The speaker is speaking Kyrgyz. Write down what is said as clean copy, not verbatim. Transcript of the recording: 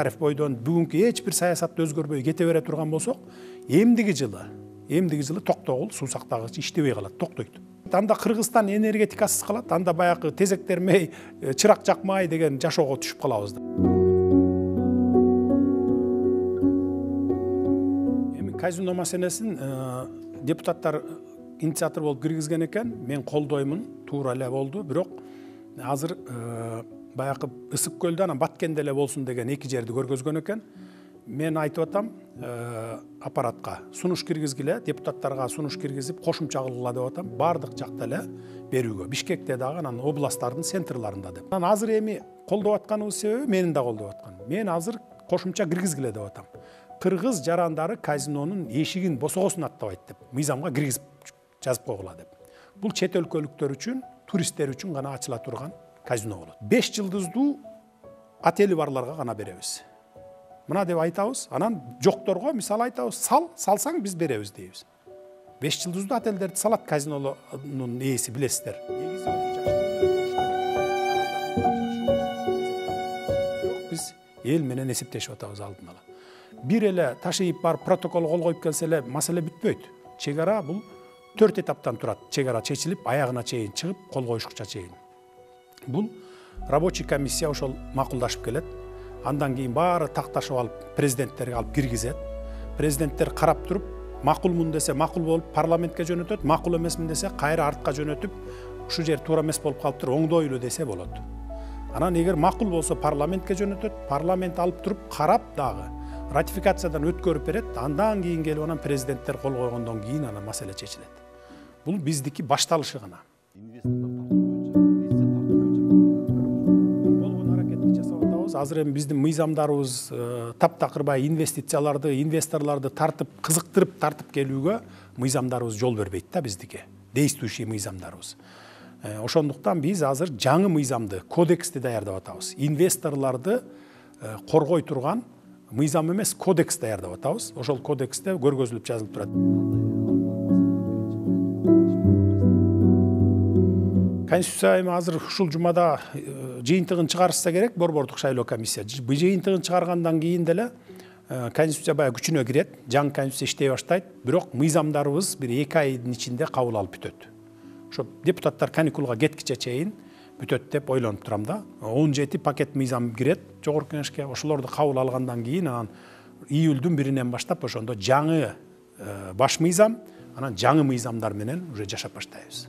тарих бойдон бүгүнкү эч бир саясатты өзгөрбөй кете бере турган болсок, эмдиги жылы токтогул суу сактагыч иштебей калат, токтойт. Анда Кыргызстан энергетикасыз калат, анда баягы тезек термей, чырак жакмай деген жашоого түшүп калабыз да. Эми казино маселесин депутаттар инициатор болуп киргизген экен, мен колдоймун, туура эле болду, бирок азыр баягы Ысык көлдө анан Баткенде эле болсун деген эки жерди көргөзгөн экен. Мен айтып атам, аппаратка сунуш киргизгиле, депутаттарга сунуш киргизип, кошумча кылгыла деп атам, бардык жакта эле берүүгө, Бишкекте дагы, анан областтардын центрларында деп. Анан азыр эми колдоп атканыбыз себеби менин да колдоп аткан. Мен азыр кошумча киргизгиле деп атам. Кыргыз жарандары казинонун эшигин босогосун аттабайт деп, мыйзамга киргизип жазып койгула деп. Бул чет өлкөлүктөр үчүн, туристтер үчүн гана ачыла турган казино болот. 5 жылдыздуу отели барларга гана беребиз. Мына деп айтабыз, анан жокторго мисалы айтабыз, салсаң биз беребиз дейбиз. 5 жылдыздуу отелдерди салат казинонун ээси, билесиздер. Биз эл менен эсептешип атабыз алдын ала. Бир эле ташыйып барып протокол кол коюп келсе эле маселе бүтпөйт. Чек ара бул 4 этаптан турат. Чек ара чечилип, аягына чейин чыгып, кол коюшкуча чейин. Бул рабочий комиссия ошол макулдашып келет. Андан кийин баары такташып алып, президенттерге алып киргизет. Президенттер карап туруп, макулмун десе макул болуп парламентке жөнөтөт, макул эмесмин десе кайра артка жөнөтүп, ушул жер туура эмес болуп калыптыр, оңдойлу десе болот. Анан эгер макул болсо парламентке жөнөтөт, парламент алып туруп карап дагы ратификациядан өткөрүп берет, андан кийин келип анан президенттер кол койгондон кийин анан маселе чечилет. Бул биздики башталышы гана. Болгон аракетти жасап атабыз. Азыр эми биздин мыйзамдарыбыз таптакырбай инвестицияларды, инвесторлорду тартып, кызыктырып тартып келүүгө мыйзамдарыбыз жол бербейт да биздики. Действующий мыйзамдарыбыз. Ошондуктан биз азыр жаңы мыйзамды, кодексти даярдап атабыз. Инвесторлорду коргой турган мыйзам эмес, кодекс даярдап атабыз. Ошол кодексте көргөзүлүп жазылып турат. Конституция эми азыр ушул жумада жыйынтыгын чыгарышса керек, борбордук шайлоо комиссия. Бул жыйынтыгын чыгаргандан кийин деле конституция баягы күчүнө кирет, жаңы конституция иштей баштайт, бирок мыйзамдарыбыз бир 2 айдын ичинде кабыл алып бүтөт. Ошо депутаттар каникулга кеткиче чейин бүтөт деп ойлонуп турам да. 17 пакет мыйзам кирет жогорку кеңешке. Ошолорду кабыл алгандан кийин анан июлдун 1-инен баштап ошондо жаңы баш мыйзам, анан жаңы мыйзамдар менен уже жашап баштайбыз.